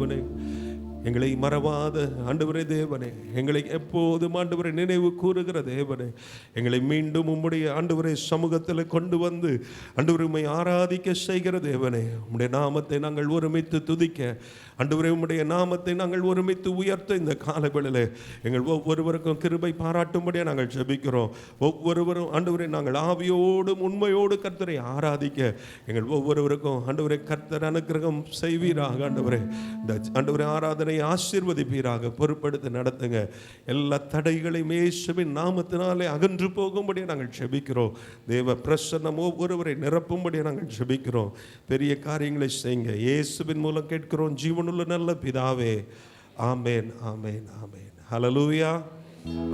தேவனே, எங்களை மறவாத ஆண்டவரே தேவனே, எங்களை எப்போதும் ஆண்டவரை நினைவு கூறுகிற தேவனே, எங்களை மீண்டும் உம்முடைய ஆண்டவரை சமூகத்தில் கொண்டு வந்து ஆண்டவரை உம்மை ஆராதிக்க செய்கிற தேவனே, உம்முடைய நாமத்தை நாங்கள் ஒருமித்து துதிக்க, ஆண்டவரே உம்முடைய நாமத்தை நாங்கள் ஒருமித்து உயர்த்த இந்த காலங்களில் எங்கள் ஒவ்வொருவருக்கும் கிருபை பாராட்டும்படியாக நாங்கள் ஜெபிக்கிறோம். ஒவ்வொருவரும் ஆண்டவரை நாங்கள் ஆவியோடும் உண்மையோடு கர்த்தரை ஆராதிக்க எங்கள் ஒவ்வொருவருக்கும் ஆண்டவரை கர்த்தர் அனுக்கிரகம் செய்வீராக. ஆண்டவரே, இந்த ஆண்டவரை ஆராதனை ஆசீர்வதிப்பீராக, பொறுப்படுத்தி நடத்துங்க. எல்லா தடைகளையும் இயேசுவின் நாமத்தினாலே அகன்று போகும்படியே நாங்கள் ஜெபிக்கிறோம். தேவ பிரசன்னம் ஒவ்வொருவரை நிரப்பும்படியே நாங்கள் ஜெபிக்கிறோம். பெரிய காரியங்களை செய்யுங்க. இயேசுவின் மூலம் கேட்கிறோம் ஜீவனுள்ள நல்ல பிதாவே. ஆமேன், ஆமேன், ஆமேன். ஹல்லேலூயா.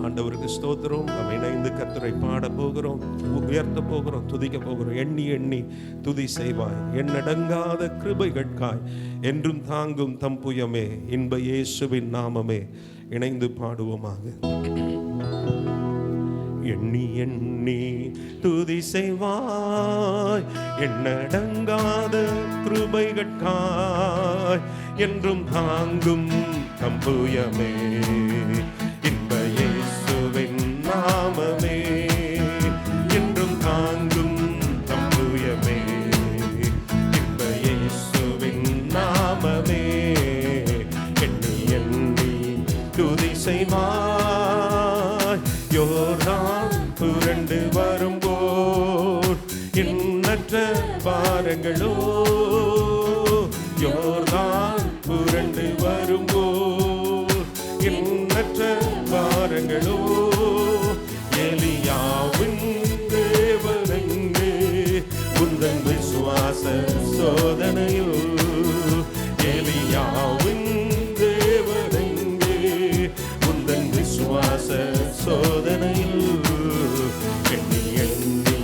ஆண்டவருக்கு ஸ்தோத்திரம். நம்ம இணைந்து கர்த்தரை பாட போகிறோம், உயர்த்த போகிறோம், துதிக்க போகிறோம். எண்ணி எண்ணி துதி செய்வாய், எண்ணடங்காத கிருபைகட்காய் என்றும் தாங்கும் தம்புயமே, இன்ப இயேசுவின் நாமமே. இணைந்து பாடுவோமாக. எண்ணி எண்ணி துதி செய்வாய், எண்ணடங்காத கிருபைகட்காய் என்றும் தாங்கும் தம்புயமே, இன்ப இயேசுவின் நாமமே. என்றும் தாங்கும் தம்புயமே, இன்ப இயேசுவின் நாமமே. எண்ணி எண்ணி துதி செய்வாய், யோர்தான் புரண்டு வரும்போது எண்ணற்ற பாரங்களோ, யோர்தான் புரண்டு வரும்போது எண்ணற்ற பாரங்களோ, எலியாவின் தேவனெங்கே உந்தன் விசுவாச சோதனையோ, எலியாவின் தேவனெங்கே உந்தன் விசுவாச சோதனையில். எண்ணி எண்ணி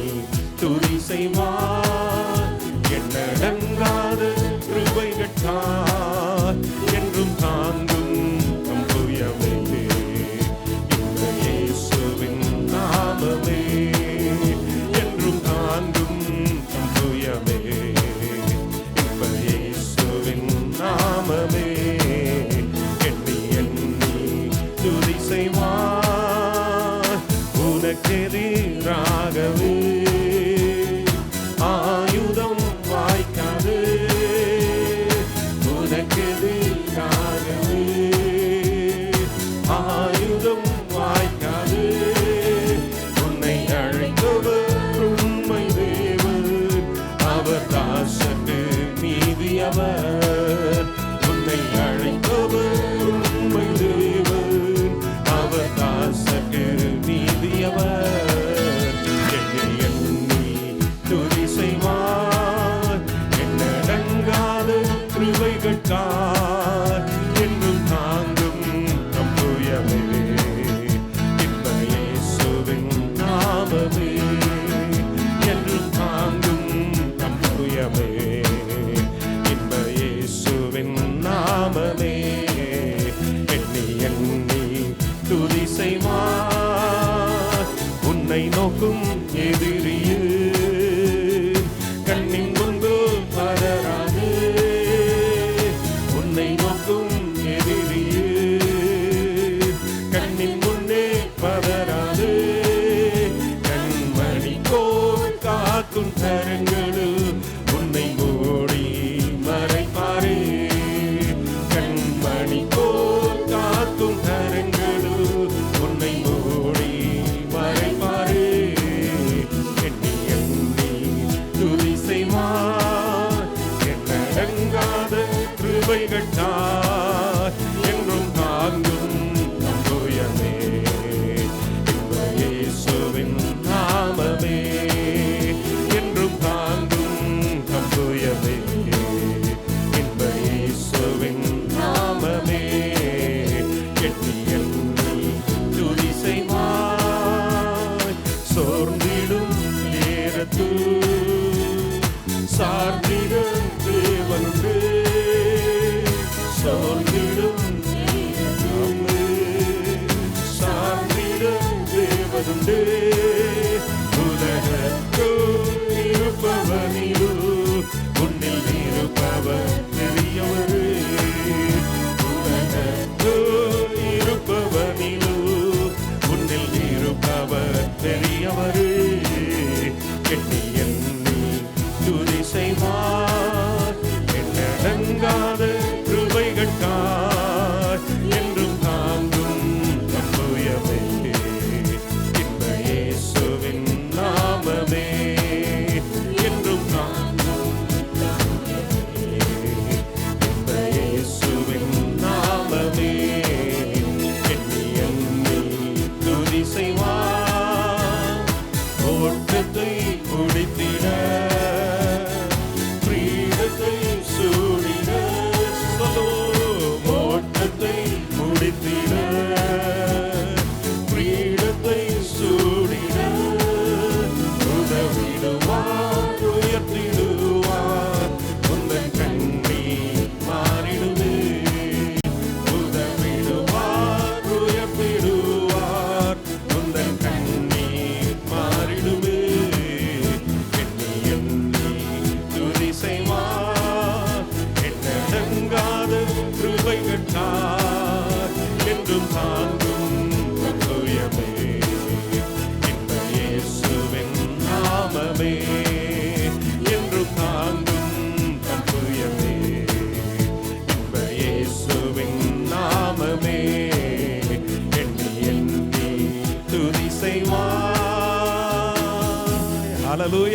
துதி செய்வார், எண்ணடங்காத கிருபைகட்காய் என்றும் தாங்கும் தம்புயமே, இன்ப இயேசுவின் நாமமே. என்றும் தாங்கும் தம்புயமே, இன்ப இயேசுவின் நாமமே. எண்ணி எண்ணி துதி செய்வார், உனக்கெதிராகவே ஆயுதம் வாய்க்காது, உனக்கெதிராகவே ஆயுதம் வாய்க்காது. உன்னை அழைத்தவர் உண்மை தேவன், அவர் தாசற்கு நீதியவர். உன்னை அழைத்தவர் உண்மை தேவன், அவர் தாசற்கு நீதியவர். எண்ணி எண்ணி துதி செய்வார், எண்ணடங்காத கிருபைகட்காய் என்றும் தாங்கும் தம்புயமே, இன்ப இயேசுவின் நாமமே. என்றும் தாங்கும் தம்புயமே, இன்ப இயேசுவின் நாமமே. எண்ணி எண்ணி துதி செய்வார், உன்னை நோக்கும் எதிரியே கண்ணின் முன்பு பதறாது, உன்னை நோக்கும் எதிரியே கண்ணின் முன்னே பதறாது. கண்மணி போல் காக்கும் கரங்களில் உன்னை மூடி மறைப்பாரே, கண்மணி போல் காக்கும் கரங்களில் உன்னை மூடி மறைப்பாரே. எண்ணி எண்ணி துதி செய்வார், எண்ணடங்காத கிருபைகட்காய் என்றும் தாங்கும் தம்புயமே, இன்ப இயேசுவின் நாமமே. என்றும் தாங்கும் தம்புயமே, இன்ப இயேசுவின் நாமமே. எண்ணி எண்ணி துதி செய்வாய், சோர்ந்திடும் நேரத்தில் சார்ந்திட தேவனுண்டு, சோர்ந்திடும் சார்ந்திட தேவனுண்டு. உலகத்தில் இருப்பவனிலோ உன்னில் இருப்பவர் பெரியவரே,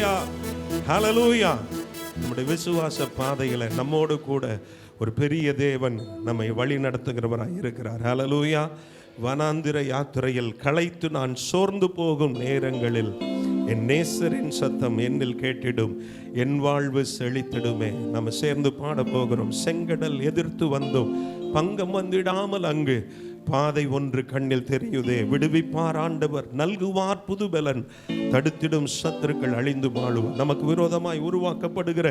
ஹalleluya, ஹalleluya. நம்முடைய விசுவாச பாதையில நம்மோடு கூட ஒரு பெரிய தேவன் நம்மை வழி நடத்துகிறவராய் இருக்கிறார். ஹalleluya. வனாந்திர யாத்திரையில் களைத்து நான் சோர்ந்து போகும் நேரங்களில் என் நேசரின் சத்தம் என்னில் கேட்டிடும், என் வாழ்வு செழித்திடுமே. நம்ம சேர்ந்து பாட போகிறோம். செங்கடல் எதிர்த்து வந்தோம், பங்கம் வந்திடாமல் அங்கு பாதை ஒன்று கண்ணில் தெரியுதே. விடுவிப்பார் ஆண்டவர், நல்குவார் புதுபலன், தடுத்திடும் சத்துருக்கள் அழிந்து வாழுவார். நமக்கு விரோதமாய் உருவாக்கப்படுகிற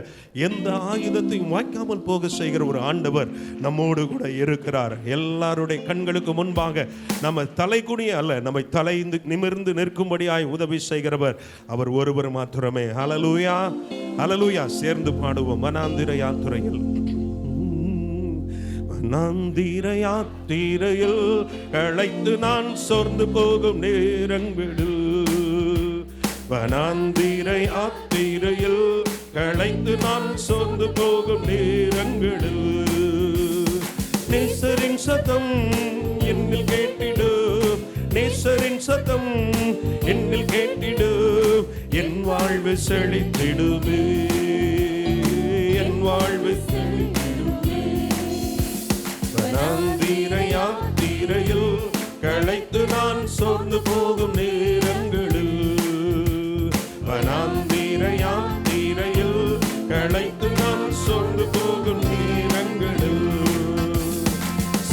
எந்த ஆயுதத்தையும் வாய்க்காமல் போக செய்கிற ஒரு ஆண்டவர் நம்மோடு கூட இருக்கிறார். எல்லாருடைய கண்களுக்கு முன்பாக நம்ம தலைகுனிய அல்ல, நம்மை தலை நிமிர்ந்து நிற்கும்படியாய் உதவி செய்கிறவர் அவர் ஒருவர் மாத்திரமே. ஹalleluya, ஹalleluya. சேர்ந்து பாடுவோம். வனாந்திர யாத்திரையில், வனாந்திர யாத்திரையில் களைத்து நான் சோர்ந்து போகும் நேரங்களில், வனாந்திர யாத்திரையில் களைத்து நான் சோர்ந்து போகும் நேரங்களில், நேசரின் சத்தம் என்னில் கேட்டிடு, நேசரின் சத்தம் என்னில் கேட்டிடு, என் வாழ்வு செழித்திடுமே, என் வாழ்வு செழித்திடுமே. வனாந்திர யாத்திரையில் களைத்து நான் சோர்ந்து போகும் நேரங்களில், வனாந்திர யாத்திரையில் களைத்து நான் சோர்ந்து போகும் நேரங்களில்,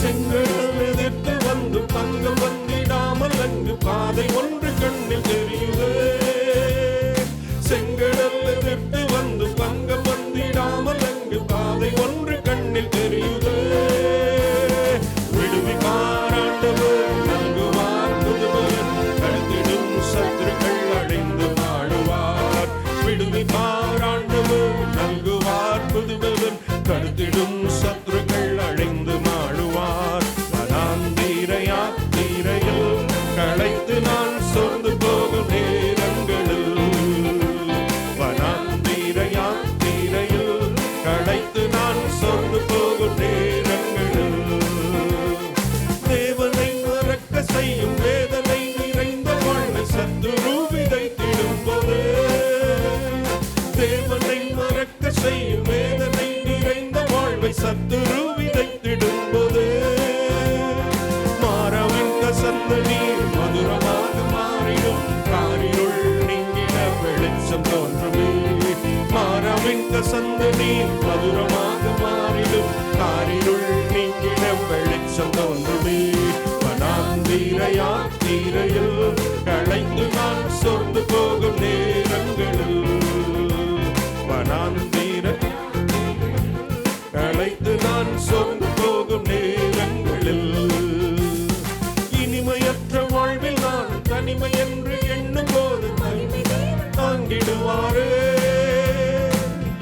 செங்கடல் எதிர்த்து வந்து பங்கம் வந்திடாமல் அங்கு பாதை ஒன்று கண்ணில் தெரியுது. செங்கடல் எதிர்த்து வந்து பங்கம் வந்திடாமல் அங்கு பாதை ஒன்று கண்ணில் தெரியுது. விடுவிப்பார் ஆண்டவர், நல்குவார் புதுபலன், தடுத்திடும் சத்துருக்கள் அழிந்து வாழுவார். விடுவிப்பார் ஆண்டவர், நல்குவார் புதுபலன், தடுத்திடும் சத்துருக்கள் அழிந்து வாழுவார். வனாந்திர யாத்திரையில் களைத்து நான் சோர்ந்து போகும் நேரங்களில், வனாந்திர யாத்திரையில் களைத்து நான் சோர்ந்து போகும் நேரங்களில், தேவனை மறக்க செய்யும் வேதனை நிறைந்த வாழ்வை சத்துரு விதைத்திடும் போது, தேவனை மறக்க செய்யும் வேதனை நிறைந்த வாழ்வை சத்துரு விதைத்திடும் போது, மாறாவின் கசந்த நீர் மதுரமாக மாறிடும், காரிருள் நீங்கிட வெளிச்சம் தோன்றுமே. மாறாவின் கசந்த நீர் மதுரமாக மாறிடும், காரிருள் நீங்கிட வெளிச்சம் தோன்றுமே. வனாந்திர யாத்திரையில் களைத்து நான் சோர்ந்து போகும் நேரங்களில், வனாந்திர களைத்து நான் சோர்ந்து போகும் நேரங்களில், இனிமையற்ற வாழ்வில் நான் தனிமை என்று எண்ணும் போது தாங்கிடுவாரே.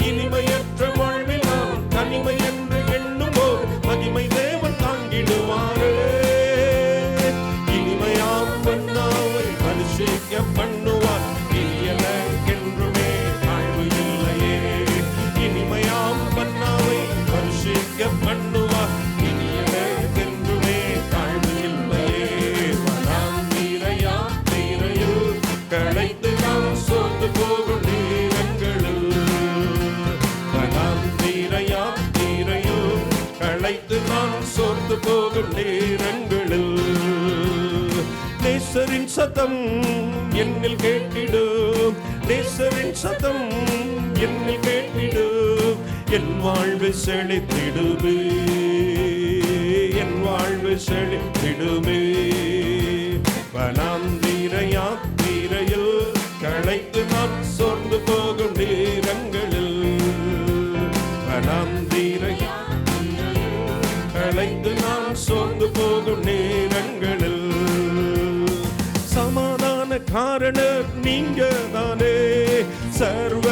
இனிமையற்ற வாழ்வில் நான் தனிமை என்று எண்ணும் போது மகிமை தேவன் தாங்கிடுவாரே. இனிமையாம் மன்னாவை அபிஷேக பண்ணுவார், இனியனக்கென்றுமே தாழ்வு இல்லையே. இனிமையாம் மன்னாவை அபிஷேக பண்ணுவார், இனியனக்கென்றுமே தாழ்வு இல்லையே. வனாந்திர யாத்திரையில் களைத்து நான் சோர்ந்து போகும் நேரங்களில், வனாந்திர யாத்திரையில் களைத்து நான் சோர்ந்து போகும் நேரங்களில், நேசரின் சத்தம் என்னில் கேட்டிடும், நேசரின் சத்தம் என்னில் கேட்டிடும், என் வாழ்வு செழித்திடுமே, என் வாழ்வு செழித்திடுமே. வனாந்திர யாத்திரையில் களைத்து நான் சோர்ந்து போகும் நேரங்களில், வனாந்திர களைத்து நான் சோர்ந்து போகும் நேரங்களில், சமாதான காரணர் நீங்க தானே, சர்வ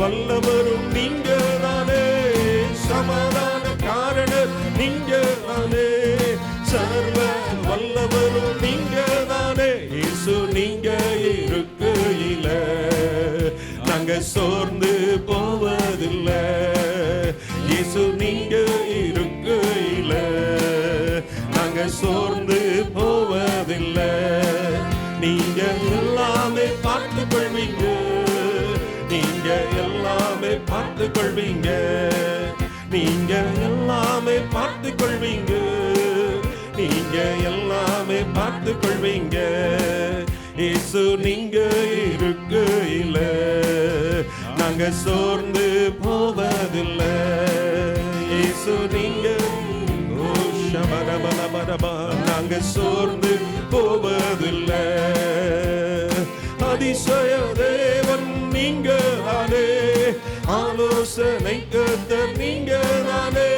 வல்லவரும் நீங்க தானே. சமாதான காரணர் நீங்க தானே, சர்வ வல்லவரும் நீங்க தானே. இயேசு நீங்க இருக்கையில நாங்க சோர்ந்து போவதில்லை. இயேசு நீங்க இருக்கையில நாங்க சோர்ந்து போவதில்லை. நீங்க எல்லாமே பார்த்து கொள்வீங்க, நீங்க பார்த்து கொள்வீங்க, நீங்க எல்லாமே பார்த்து கொள்வீங்க, நீங்க எல்லாமே பார்த்து கொள்வீங்க. இயேசு நீங்க இருக்கையில நாங்க சோர்ந்து போவதில்லை. இயேசு நீங்க நாங்க சோர்ந்து போவதில்லை. அதிசய தேவன் நீங்க தானே, ஆலோசனை கர்த்தர் நீங்க தானே.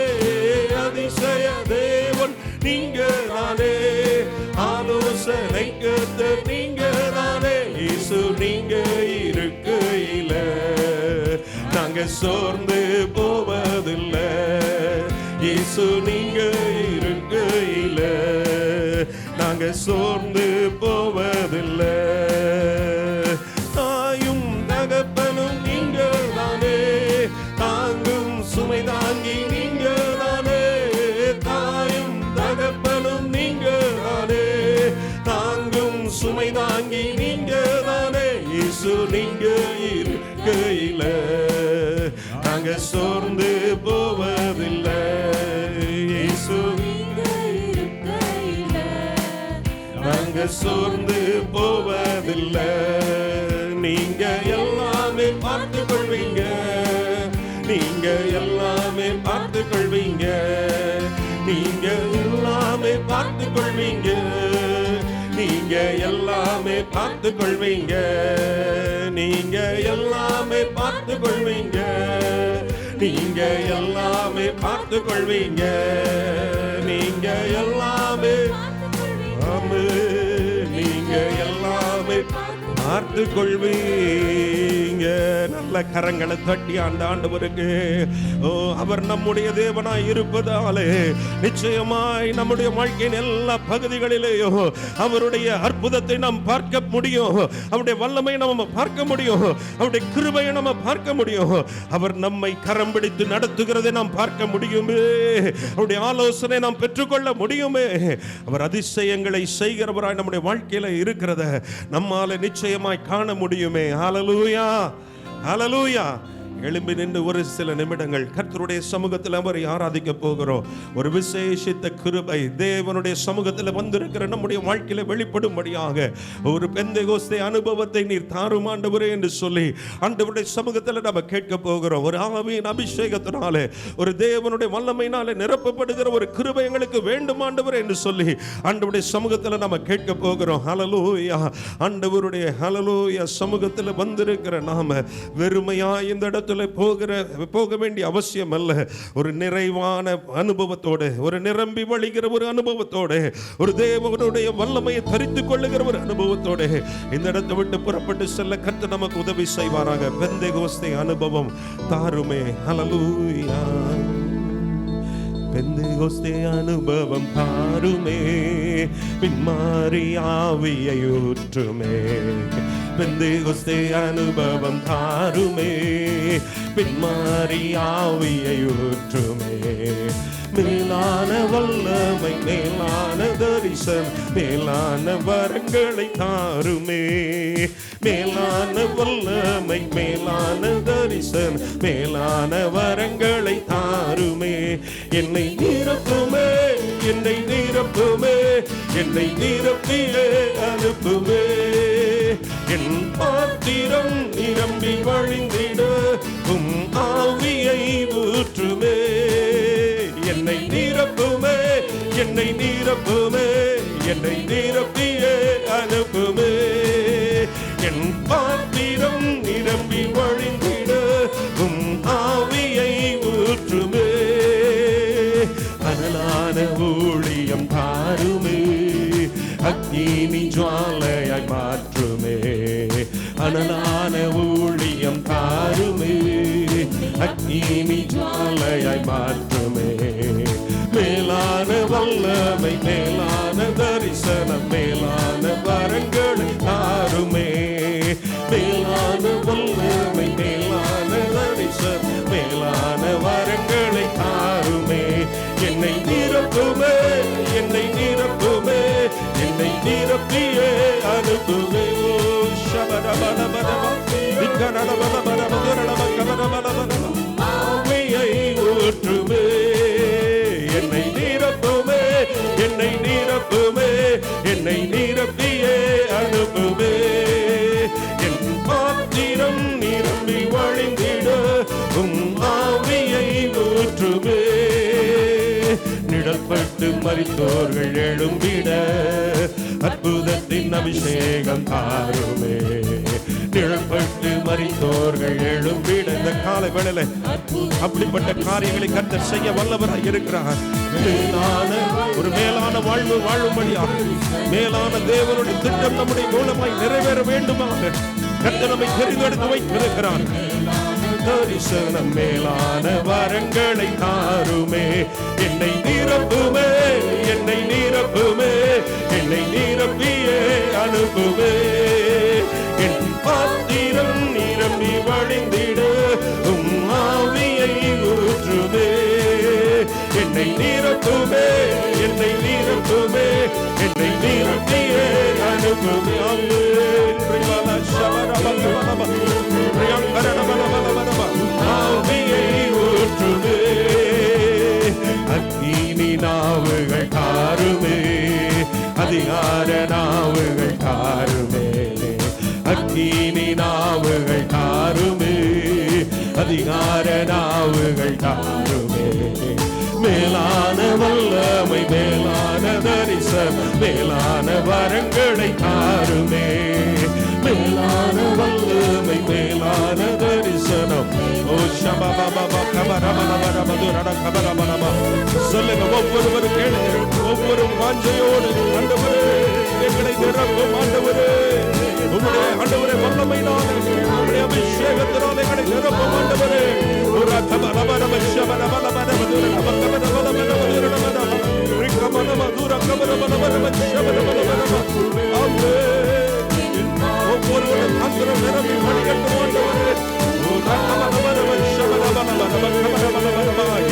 அதிசய தேவன் நீங்க தானே, ஆலோசனை கர்த்தர் நீங்க தானே. இயேசு நீங்க இருக்கையில நாங்க சோர்ந்து போவதில்லை. இயேசு நீங்க இருக்கையில நாங்க சோர்ந்து போவதில்லை. தாயும் தகப்பனும் நீங்க தானே, தாங்கும் சுமை தாங்கி நீங்க தானே. தாயும் தகப்பனும் நீங்க தானே, தாங்கும் சுமை தாங்கி நீங்க தானே. இயேசு நீங்க இருக்கையில நாங்க சோர்ந்து போவதில்லை. இயேசு நீங்க இருக்கையில நாங்க சோர்ந்து போவதில்லை. நீங்க எல்லாமே பார்த்து கொள்வீங்க, நீங்க எல்லாமே பார்த்து கொள்வீங்க, நீங்க எல்லாமே பார்த்து கொள்வீங்க, நீங்க எல்லாமே பார்த்து கொள்வீங்க, நீங்க எல்லாமே பார்த்து கொள்வீங்க, நீங்க எல்லாமே பார்த்து கொள்வீங்க, நீங்க எல்லாமே நீங்க எல்லாமே பார்த்து கொள்வீங்க. நல்ல கரங்களை தட்டி அந்த ஆண்டவருக்கு அவர் நம்முடைய தேவனாய் இருப்பதாலே நிச்சயமாய் நம்முடைய வாழ்க்கையின் எல்லா பகுதிகளிலேயும் அவருடைய அற்புதத்தை நாம் பார்க்க முடியும், அவருடைய வல்லமை நம்ம பார்க்க முடியும், அவருடைய கிருபையை நம்ம பார்க்க முடியும். அவர் நம்மை கரம் பிடித்து நடத்துகிறதை நாம் பார்க்க முடியுமே, அவருடைய ஆலோசனை நாம் பெற்றுக்கொள்ள முடியுமே. அவர் அதிசயங்களை செய்கிறவராய் நம்முடைய வாழ்க்கையில இருக்கிறத நம்மால நிச்சயமாய் காண முடியுமே. ஹல்லேலூயா, ஹல்லேலூயா. எழும்பி நின்று ஒரு சில நிமிடங்கள் கர்த்தருடைய சமூகத்தில் அவரை ஆராதிக்க போகிறோம். ஒரு விசேஷித்த கிருபை தேவனுடைய சமூகத்தில் வந்திருக்கிற நம்முடைய வாழ்க்கையில வெளிப்படும்படியாக ஒரு பெந்தேகோஸ்தே அனுபவத்தை நீர் தாரும் ஆண்டவரே என்று சொல்லி ஆண்டவருடைய சமூகத்தில் நம்ம கேட்க போகிறோம். ஒரு ஆவியின் அபிஷேகத்தினாலே, ஒரு தேவனுடைய வல்லமையினாலே நிரப்பப்படுகிற ஒரு கிருபை எங்களுக்கு வேண்டும் ஆண்டவரே என்று சொல்லி ஆண்டவருடைய சமூகத்தில் நம்ம கேட்க போகிறோம். ஹல்லேலூயா. ஆண்டவருடைய ஹல்லேலூயா சமூகத்தில் வந்திருக்கிற நாம வெறுமையா இந்த இடத்துல போக வேண்டிய அவசியம் அல்ல. ஒரு நிறைவான அனுபவத்தோடு, ஒரு நிரம்பி வழிகிற ஒரு அனுபவத்தோடு, ஒரு தேவனுடைய வல்லமையை தரித்துக் கொள்ளுகிற ஒரு அனுபவத்தோடு இந்த இடத்தை விட்டு புறப்பட்டு செல்ல கர்த்தர் நமக்கு உதவி செய்வாராக. பெந்தேகோஸ்தே அனுபவம் தாருமே. ஹல்லேலூயா. பெந்தேகோஸ்தே அனுபவம் தாருமே, பின்மாறி ஆவியை ஊற்றுமே. பெந்தேகோஸ்தே அனுபவம் தாருமே, பின்மாறி ஆவியை ஊற்றுமே. மேலான வல்லமை, மேலான தரிசனம், மேலான வரங்களை தாருமே. மேலான வல்லமை, மேலான தரிசனம், மேலான வரங்களை தாருமே. என்னை நிரப்புமே, என்னை நிரப்புமே, என்னை நிரப்பியே அனுப்புமே. என் பாத்திரம் நிரம்பி வழிந்திட உம் ஆவியை ஊற்றுமே. என்னை நிரப்புமே, என்னை நிரப்புமே, என்னை நிரப்பியே அனுப்புமே. என் பாத்திரம் நிரம்பி வழிந்திட உம் ஆவியை ஊற்றுமே. அனலான ஊழியம் தாருமே, அக்னி ஜுவாலையாய் மாற்றுமே. அனலான ஊழியம் தாருமே, அக்னி ஜுவாலையாய் மாற்றுமே. மேலான வல்லமை, மேலான தரிசனம், மேலான வரங்களை தாருமே. மேலான வல்லமை, மேலான தரிசனம், மேலான வரங்களை தாருமே. என்னை நிரப்புமே, என்னை நிரப்புமே, என்னை நிரப்பியே அனுப்புமே. ஷபரபரபரப, விக்கரபரபரப, துரபரபரபரப, மரித்தோர்கள் எழும்பிட அற்புதத்தின் அபிஷேகம் தாருமே. நிழல்பட்டு மரித்தோர்கள் எழும்பிட. இந்த காலை வேளையில அப்படிப்பட்ட காரியங்களை கர்த்தர் செய்ய வல்லவராய் இருக்கிறார். ஒரு மேலான வாழ்வு வாழும்படியாக மேலான தேவனுடைய திட்டம் நம்முடைய மூலமாய் நிறைவேற வேண்டுமாக கர்த்தர் நம்மை தெரிந்தெடுத்து வைத்திருக்கிறார். தரிசனம் மேலான வரங்களை தாருமே. என்னை நிரப்புமே, என்னை நிரப்புமே, என்னை நிரப்பியே அனுப்புமே. என் பாத்திரம் நிரம்பி வழிந்திட உம் ஆவியை ஊற்றுமே. என்னை நிரப்புமே, என்னை நிரப்புமே, என்னை நிரப்பியே அனுப்புமே. ஆவியை ஊற்றுமே. அக்கினி நாவுகள் தாருமே, அதிகார நாவுகள் தாருமே. அக்கினி நாவுகள் தாருமே, அதிகார நாவுகள் தாருமே. மேலான வல்லமை, மேலான தரிசனம், மேலான வரங்களை தாருமே. மேலான வல்லமை, மேலான தரிசனம். ஓ ஷபபபப கபரபபரபதுரட கபரபரப. சொல்லுங்க ஒவ்வொருவரும் கேளுங்க. ஒவ்வொரு வாஞ்சையோடு ஆண்டவரே எங்களை நிரப்பும் ஆண்டவரே. உம்முடைய ஆண்டவரே வல்லமையினாலே உம்முடைய அபிஷேகத்தினாலே எங்களை நிரப்பும் ஆண்டவரே. ஒரு கபரபரப ஷபரபரபரபதுரட கபரபரபரபதுரட ரிகமனமதுர கபரபரபரப ஷபரபரபரப. ஆமென். ஒவ்வொருவரும் அந்தரம் நிரம்பி வழிகட்டும் ஆண்டவரே.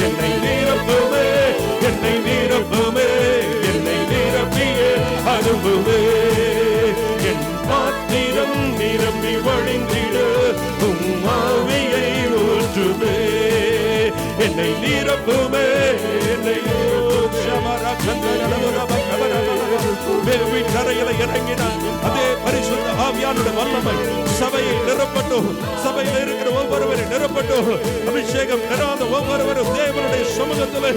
என்னை நிரப்புமே, என்னை நிரப்புமே, என்னை நிரப்பியே அனுப்புமே. என் பாத்திரம் நிரம்பி வழிந்திட உம் ஆவியை ஊற்றுமே. என்னை நிரப்புமே, என்னை வீட்டறையில இறங்கினார் அதே பரிசுத்த ஆவியானுடைய வல்லமை சபையை நிரப்பட்டும். சபையில் இருக்கிற ஒவ்வொருவரை நிரப்பட்டும். அபிஷேகம் பெறாத ஒவ்வொருவரும் தேவனுடைய சமூகத்தில்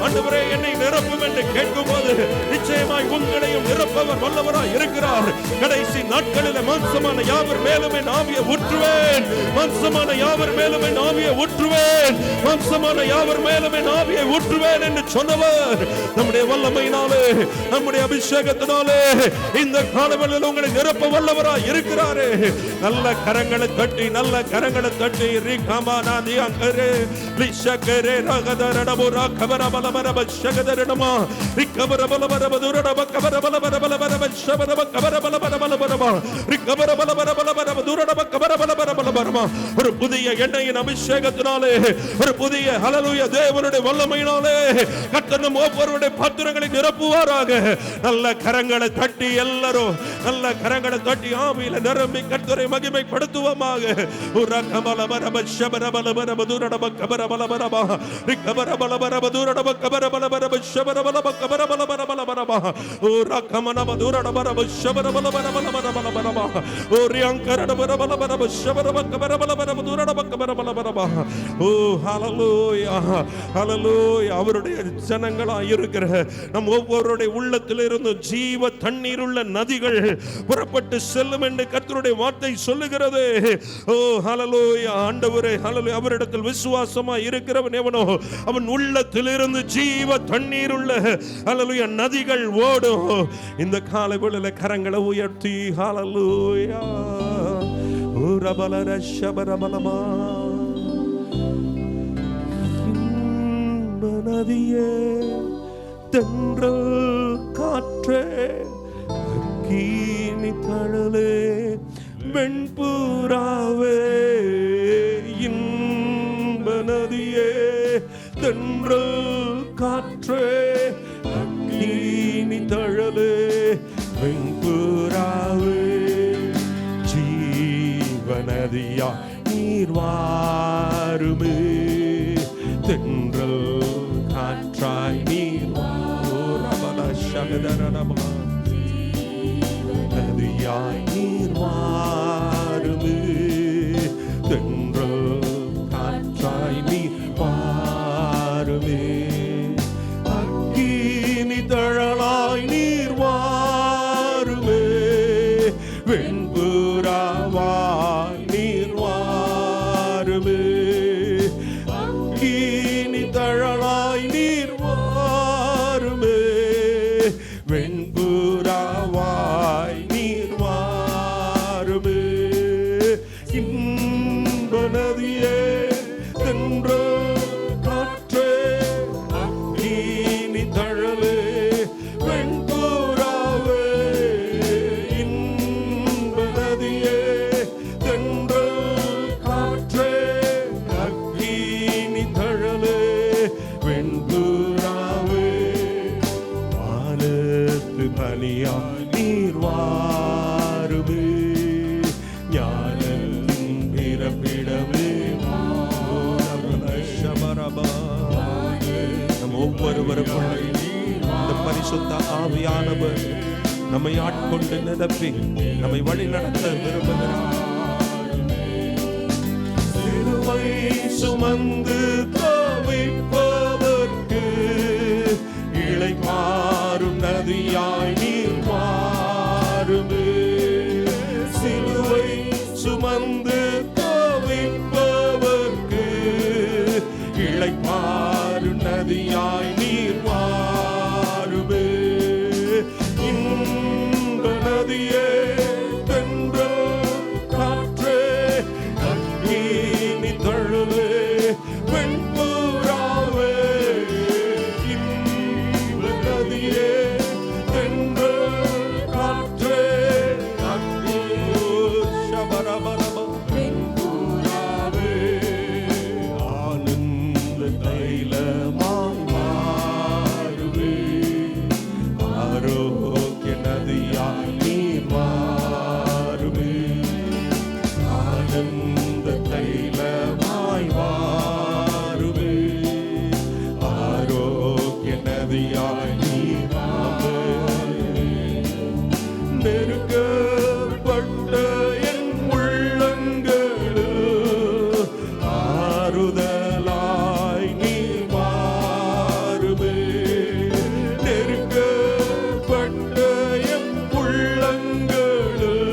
ஆண்டவரே என்னை நிரப்பும் என்று கேட்கும் போது நிச்சயமாய் உங்களையும் நிரப்பவர் வல்லவராய் இருக்கிறார். கடைசி நாட்களில் மாம்சமான யாவர் மேலும் என் ஆவியை ஊற்றுவேன். மாம்சமான யாவர் மேலும் என் ஆவியை ஊற்றுவேன். மாம்சமான யாவர் மேலும் என் ஆவியை ஊற்றுவேன் என்று சொன்னவர் நம்முடைய வல்லமையினாலே, நம்முடைய அபிஷேகத்தினாலே இந்த காலவெளியில் உங்களை நிரப்ப வல்லவராய் இருக்கிறாரே. நல்ல கரங்களை தட்டி, நல்ல கரங்களை தட்டி ரிகமானாதி அங்கரே லிஷகரே ரகதரடபுரா கபரபலபரப ஷகதரடமா ரிகபரபலபரபதுரடப கபரபலபரபலபரப ஷபரப கபரபலபரபலபரப ரிகபரபலபரபலபரபதுரடப கபரபலபரபலபரப. ஒரு புதிய எண்ணெயின் அபிஷேகத்தினாலே, ஒரு புதிய ஹல்லேலூயா தேவனுடைய வல்லமையினாலே கர்த்தர் நம் ஒவ்வொருவருடைய பாத்திரங்களை நிரப்புவாராக. நல்ல கரங்களை தட்டி எல்லாரும் நல்ல கரங்களை தட்டி ஆவியில நிரம்பி கர்த்தரை மகிமைப்படுத்துவோமாக. உரகபலபரப ஷபரபலபரப துரடப கபரபலபரப ரிகபரபலபரப துரடப கபரபலபரப ஷபரபலப கபரபலபரபலபரப உரகமனப துரடபரப ஷபரபலபரபலபரபலபரப உரியங்கரடபரபலபரப ஷபரப கபரபலபரப துரடப கபரபலபரப. ஓ ஹல்லேலூயா, ஹல்லேலூயா. அவருடைய ஜனங்களாய் இருக்கிற நம் ஒவ்வொருடைய உள்ளத்தில் இருந்து ஜீவ தண்ணீர் உள்ள நதிகள் புறப்பட்டு செல்லும் என்று கர்த்தருடைய வார்த்தை சொல்லுகிறது. ஓ ஹல்லேலூயா. ஆண்டவரே ஹல்லேலூயா. அவரிடத்தில் விசுவாசமாய் இருக்கிறவன் எவனோ அவன் உள்ளத்தில் இருந்து ஜீவ தண்ணீர் உள்ள ஹல்லேலூயா நதிகள் ஓடும். இந்த காலை வேளையில கரங்களை உயர்த்தி ஹல்லேலூயா உரபலர ஷபரபலமா நதியே தென்றல் காற்றே அக்கினி தழலே வெண்புறாவே இன்ப நதியே தென்றல் காற்றே அக்கினி தழலே வெண்புறாவே ஜீவநதியா நீர் வாருமே. தென்றல் காற்றாய் நீர் நதியாய் நீர் வாருமே. தென்றல் காற்றாய் நீர் வாருமே. அக்கினி நம் ஒவ்வொருவருக்குள்ளே இந்த பரிசுத்த ஆவியானவர் நம்மை ஆட்கொண்டு நிரப்பி நம்மை வழி நடத்த விரும்புகிறார். சிலுவை சுமந்து தவிப்பவர்க்கு இளைப்பாறும் நதியாய் நீர் மாறுமே. சிலுவை சுமந்து தவிப்பவர்க்கு இளைப்பாறும் நதியாய் நீர் மாறுமே. இன்ப நதியே தென்றல் காற்றே அக்கினி தழுவே வெண்புறாவே. இன்ப நதியே தென்றல் காற்றே அக்கினி சபரபரப வெண்புறாவே. ஆனந்த தைலமாய் மாறுவே. ஆரோக்கிய நதியாய் நீர் மாறுவே. ஆனந்த தைலமாய் மாறுவே. ஆரோக்கிய நதியாய் நீர் மாறுவே. நெருக்கப்பட்ட என் உள்ளங்களில் ஆறுதலாய் நீர் மாறுவே. நெருக்கப்பட்ட என் உள்ளங்களில்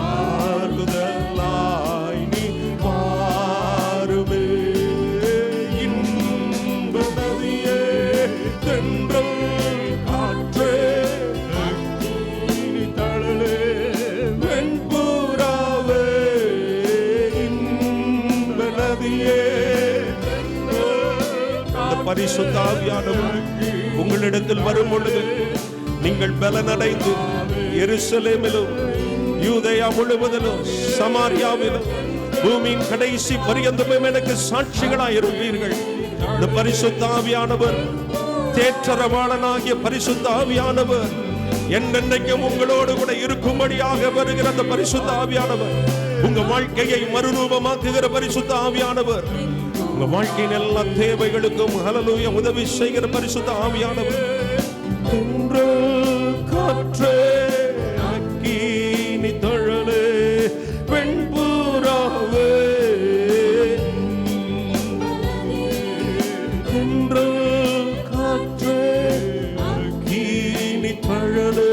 ஆறுதலாய் நீர் மாறுவே. இன்ப நதியே தென்றல் காற்றே அக்கினி தழலே வெண்புறாவே. இன்ப நதியே அந்த பரிசுத்த ஆவியானவர் உங்களிடத்தில் வரும் பொழுது நீங்கள் பலனடைந்து எருசலேமிலும் யூதேயா முழுவதிலும் சமாரியாவிலும் பூமியின் கடைசி பரியந்தமும் எனக்கு சாட்சிகளாய் இருப்பீர்கள். இந்த பரிசுத்த ஆவியானவர் தேற்றரவாளனாகிய பரிசுத்த ஆவியானவர் என்னென்னைக்கும் உங்களோடு கூட இருக்கும்படியாக வருகிற அந்த பரிசுத்த ஆவியானவர், உங்க வாழ்க்கையை மறுரூபமாக்குகிற பரிசுத்த ஆவியானவர், உங்க வாழ்க்கையின் எல்லா தேவைகளுக்கும் ஹல்லேலூயா உதவி செய்கிற பரிசுத்த ஆவியானவர். தென்றல் காற்றே அக்கினி தழலே வெண்புறாவே. தென்றல் காற்றே அக்கினி தழலே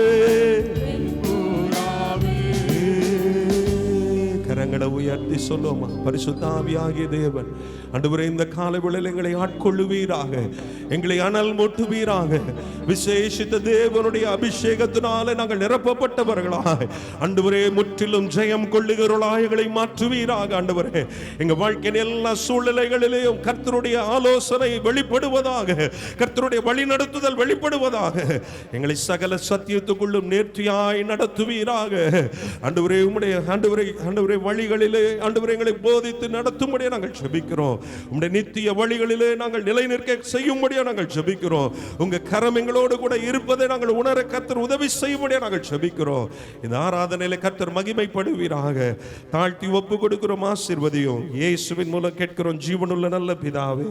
வெண்புறாவே. கரங்களை உயர்த்தி சொல்லுவோமா? பரிசுத்த ஆவியாகிய தேவன் ஆண்டவரே, இந்த காலைவேளையில் எங்களை ஆட்கொள்ளுவீராக, எங்களை அனல் மூட்டுவீராக. விசேஷித்த தேவனுடைய அபிஷேகத்தினால நாங்கள் நிரப்பப்பட்டவர்களாக ஆண்டவரே முற்றிலும் ஜெயம் கொள்ளுகிறவர்களாக எங்களை மாற்றுவீராக. ஆண்டவரே, எங்க வாழ்க்கையின் எல்லா சூழ்நிலைகளிலேயும் கர்த்தருடைய ஆலோசனை வெளிப்படுவதாக, கர்த்தருடைய வழிநடத்துதல் வெளிப்படுவதாக. எங்களை சகல சத்தியத்துக்குள்ளும் நேர்த்தியாய் நடத்துவீராக. ஆண்டவரே, உம்முடைய ஆண்டவரே வழிகளிலே ஆண்டவரே எங்களை போதித்து நடத்தும்படியாக நாங்கள் ஜெபிக்கிறோம். உம்முடைய நித்திய வழிகளிலே நாங்கள் நிலை நிற்க செய்யும்படியாக நாங்கள் ஜெபிக்கிறோம். உங்க கரம் எங்களோடு கூட இருப்பதை நாங்கள் உணர கர்த்தர் உதவி செய்யும்படியாக நாங்கள் ஜெபிக்கிறோம். இந்த ஆராதனையிலே கர்த்தர் மகிமைப்படுவீராக. தாழ்த்தி ஒப்பு கொடுக்கிறோம், ஆசீர்வதியும். இயேசுவின் மூலம் கேட்கிறோம் ஜீவனுள்ள நல்ல பிதாவே.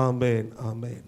ஆமென், ஆமென்.